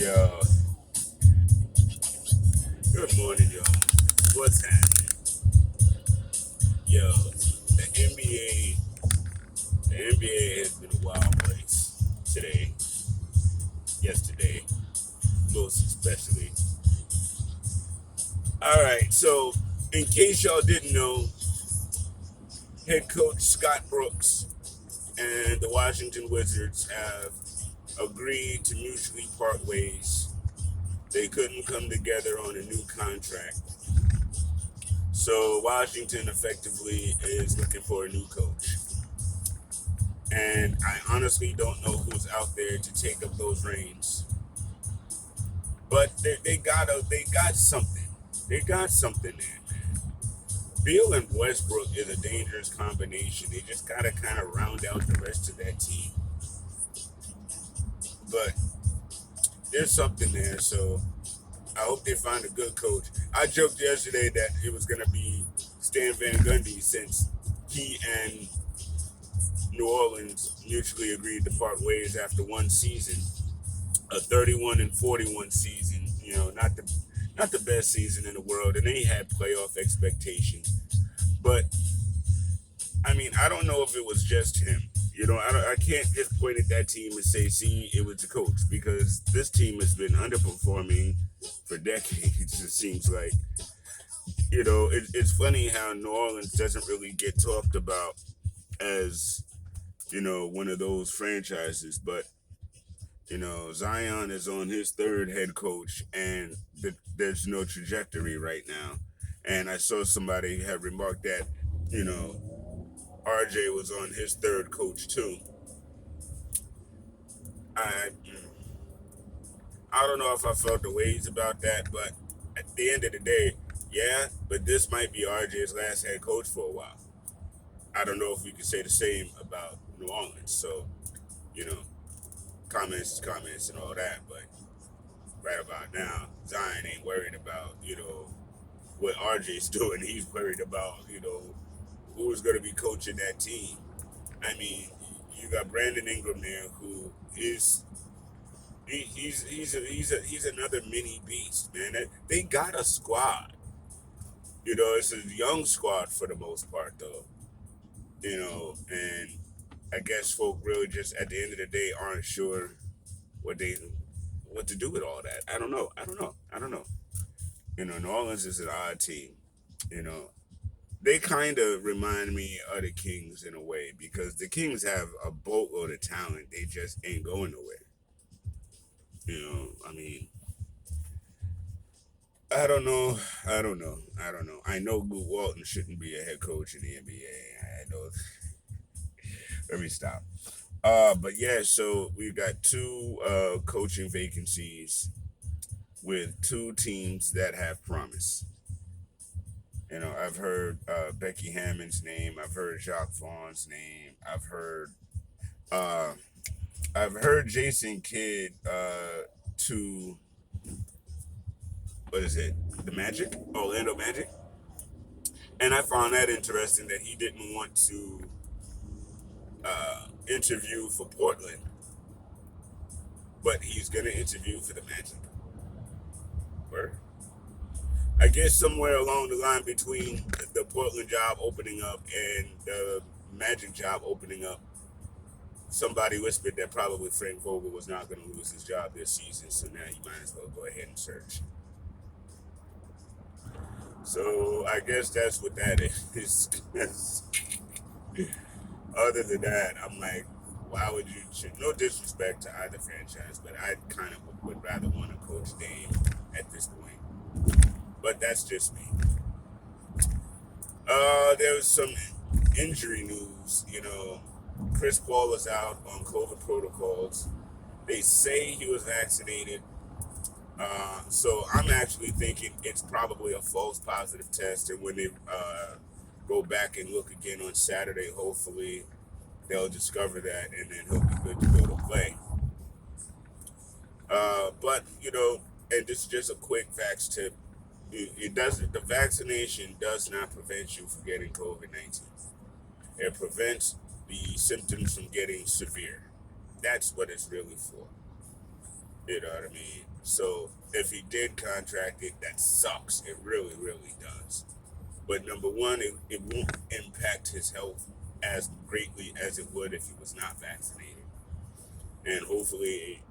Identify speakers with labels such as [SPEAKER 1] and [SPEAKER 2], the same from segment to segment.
[SPEAKER 1] Yo, good morning, yo. What's happening? Yo, the NBA has been a wild place today, yesterday, most especially. All right, so in case y'all didn't know, head coach Scott Brooks and the Washington Wizards have agreed to mutually part ways. They couldn't come together on a new contract. So Washington effectively is looking for a new coach. And I honestly don't know who's out there to take up those reins. But they got something. They got something there, man. Beal and Westbrook is a dangerous combination. They just gotta kind of round out the rest of that team. But there's something there, so I hope they find a good coach. I joked yesterday that it was gonna be Stan Van Gundy since he and New Orleans mutually agreed to part ways after one season, a 31 and 41 season. Not the best season in the world, and they had playoff expectations. But I mean, I don't know if it was just him. I can't just point at that team and say, "See, it was the coach," because this team has been underperforming for decades. It seems like it's funny how New Orleans doesn't really get talked about as one of those franchises, but Zion is on his third head coach, and there's no trajectory right now. And I saw somebody have remarked that, you know, RJ was on his third coach too. I I don't know if I felt the ways about that, but at the end of the day, yeah. But this might be RJ's last head coach for a while. I don't know if we could say the same about New Orleans. So, you know, comments is comments and all that, but right about now, Zion ain't worried about, what RJ's doing. He's worried about, who's going to be coaching that team. I mean, you got Brandon Ingram there, who is he's another mini beast, man. They got a squad. It's a young squad for the most part, though. And I guess folk really just at the end of the day aren't sure what they what to do with all that. I don't know. I don't know. New Orleans is an odd team. You know, they kind of remind me of the Kings in a way because the Kings have a boatload of talent. They just ain't going nowhere. I mean, I don't know. I know. I know Luke Walton shouldn't be a head coach in the NBA. I know. Let me stop. But yeah, so we've got two coaching vacancies with two teams that have promise. I've heard Becky Hammond's name. I've heard Jacques Vaughn's name. Uh, I've heard Jason Kidd to what is it? The Magic, Orlando Magic, and I found that interesting that he didn't want to interview for Portland, but he's gonna interview for the Magic. Where I guess somewhere along the line between the Portland job opening up and the Magic job opening up, somebody whispered that probably Frank Vogel was not going to lose his job this season, so now he might as well go ahead and search. So I guess that's what that is. Other than that, I'm like, why would you? No disrespect to either franchise, but I kind of would rather want to coach Dame at this point. But that's just me. There was some injury news. Chris Paul is out on COVID protocols. They say he was vaccinated. So I'm actually thinking it's probably a false positive test. And when they go back and look again on Saturday, hopefully they'll discover that and then he'll be good to go to play. But, and this is just a quick vax tip. The vaccination does not prevent you from getting COVID-19. It prevents the symptoms from getting severe. That's what it's really for. You know what I mean? So if he did contract it, that sucks. It really, really does. But number one, it won't impact his health as greatly as it would if he was not vaccinated. And hopefully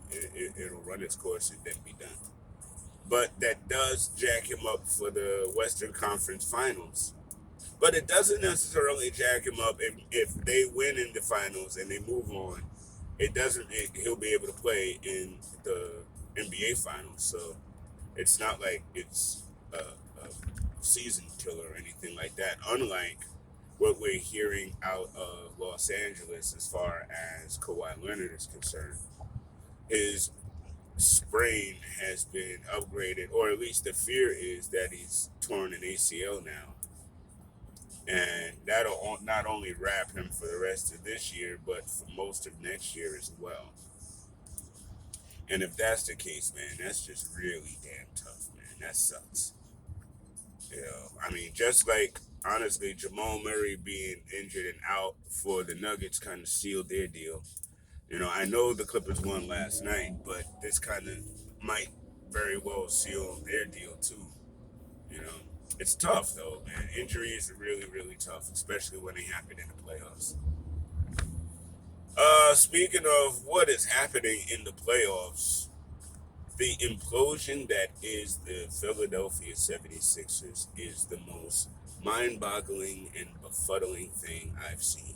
[SPEAKER 1] it'll run its course and then be done. But that does jack him up for the Western Conference Finals. But it doesn't necessarily jack him up if they win in the finals and they move on. It doesn't. He'll be able to play in the NBA Finals. So it's not like it's a season killer or anything like that. Unlike what we're hearing out of Los Angeles as far as Kawhi Leonard is concerned, his sprain has been upgraded, or at least the fear is that he's torn an ACL now, and that'll not only wrap him for the rest of this year, but for most of next year as well. And if that's the case, man, that's just really damn tough, man. That sucks. I mean, just like honestly, Jamal Murray being injured and out for the Nuggets kind of sealed their deal. I know the Clippers won last night, but this kind of might very well seal their deal too. You know, it's tough though, man. Injuries are really, really tough, especially when they happen in the playoffs. Speaking of what is happening in the playoffs, the implosion that is the Philadelphia 76ers is the most mind-boggling and befuddling thing I've seen.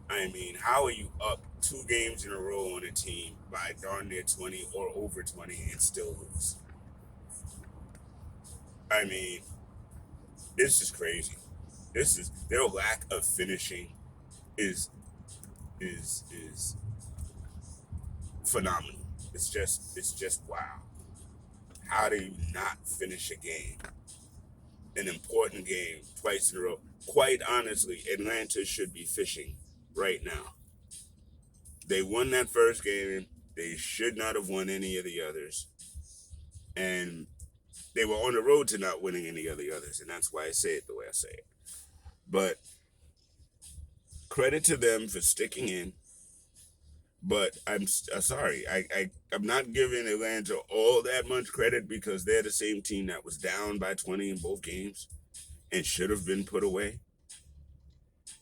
[SPEAKER 1] I mean, how are you up 2 games in a row on a team by darn near 20 or over 20 and still lose? I mean, this is crazy. This is their lack of finishing is is phenomenal. It's just wow. How do you not finish a game, an important game, twice in a row? Quite honestly, Atlanta should be fishing right now. They won that first game. They should not have won any of the others. And they were on the road to not winning any of the others. And that's why I say it the way I say it. But credit to them for sticking in. But I'm sorry. I'm not giving Atlanta all that much credit because they're the same team that was down by 20 in both games and should have been put away.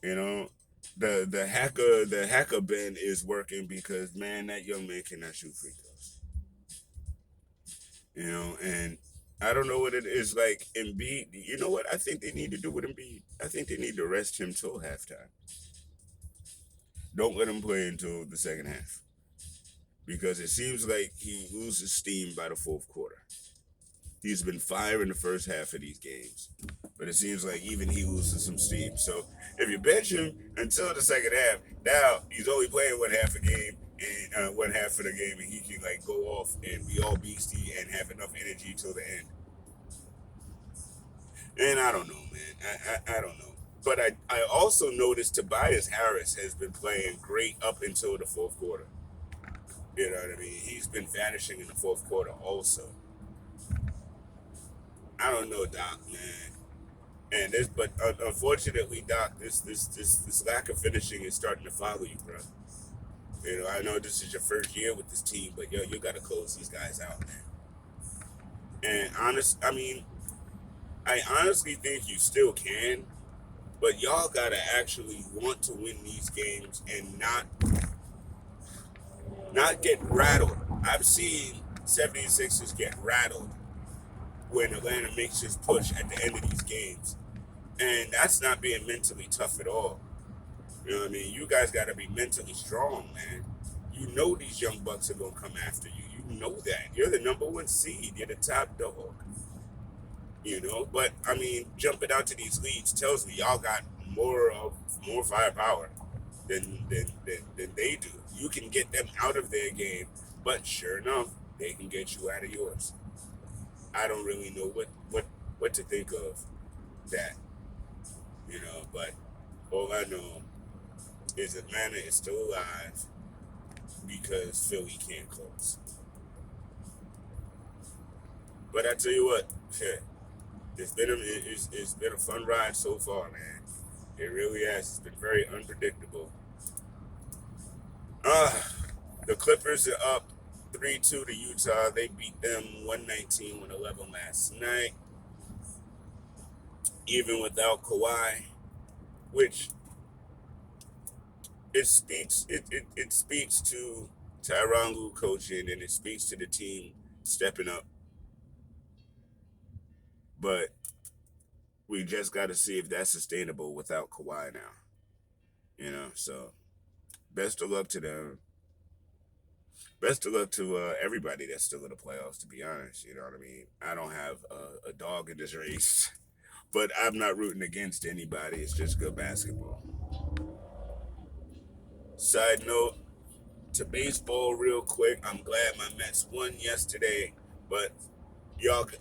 [SPEAKER 1] You know, the hacker Ben is working because man, that young man cannot shoot free throws. And I don't know what it is like Embiid. You know what I think they need to do with Embiid? I think they need to rest him till halftime. Don't let him play until the second half because it seems like he loses steam by the fourth quarter. He's been fire in the first half of these games, but it seems like even he loses some steam. So if you bench him until the second half, now he's only playing one half a game and one half of the game, and he can like go off and be all beastie and have enough energy till the end. And I don't know, man. I don't know. But I also noticed Tobias Harris has been playing great up until the fourth quarter. You know what I mean? He's been vanishing in the fourth quarter also. I don't know, Doc, man. But unfortunately, Doc, this lack of finishing is starting to follow you, bro. I know this is your first year with this team, but yo, you gotta close these guys out, man. And I honestly think you still can, but y'all gotta actually want to win these games and not get rattled. I've seen 76ers get rattled when Atlanta makes his push at the end of these games. And that's not being mentally tough at all. You know what I mean? You guys got to be mentally strong, man. You know these young bucks are going to come after you. You know that. You're the number one seed. You're the top dog. But I mean, jumping out to these leads tells me y'all got more firepower than they do. You can get them out of their game, but sure enough, they can get you out of yours. I don't really know what to think of that, but all I know is Atlanta is still alive because Philly can't close. But I tell you what, it's been a fun ride so far, man. It really has. It's been very unpredictable. The Clippers are up 3-2 to Utah. They beat them 119-111 last night, even without Kawhi, which it speaks to Tyronn Lue coaching, and it speaks to the team stepping up. But we just got to see if that's sustainable without Kawhi now. So best of luck to them. Best of luck to everybody that's still in the playoffs, to be honest. You know what I mean? I don't have a dog in this race, but I'm not rooting against anybody. It's just good basketball. Side note to baseball, real quick. I'm glad my Mets won yesterday, but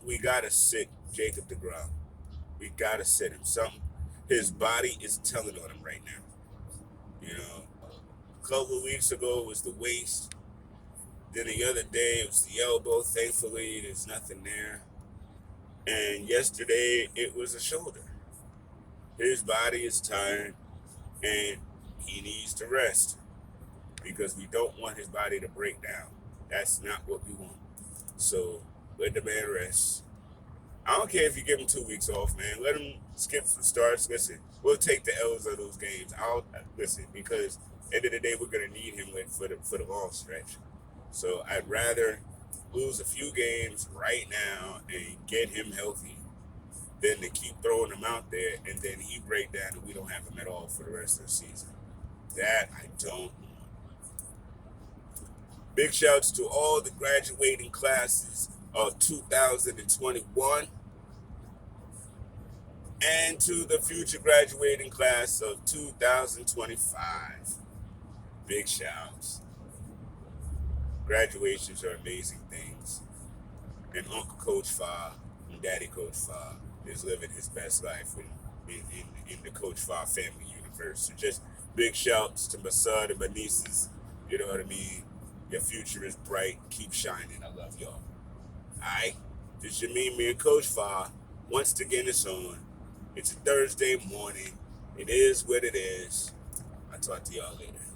[SPEAKER 1] we got to sit Jacob DeGrom. We got to sit him. His body is telling on him right now. A couple of weeks ago it was the waist. Then the other day it was the elbow. Thankfully, there's nothing there. And yesterday it was a shoulder. His body is tired and he needs to rest because we don't want his body to break down. That's not what we want. So let the man rest. I don't care if you give him 2 weeks off, man. Let him skip some starts. Listen, we'll take the L's of those games. Listen, because end of the day, we're gonna need him for the long stretch. So I'd rather lose a few games right now and get him healthy than to keep throwing him out there and then he break down and we don't have him at all for the rest of the season. That I don't want. Big shouts to all the graduating classes of 2021 and to the future graduating class of 2025. Big shouts. Graduations are amazing things. And Uncle Coach Fa and Daddy Coach Fa is living his best life in the Coach Fa family universe. So just big shouts to my son and my nieces. You know what I mean? Your future is bright. Keep shining. I love y'all. Alright? This is me and Coach Fa. Once again, it's on. It's a Thursday morning. It is what it is. I'll talk to y'all later.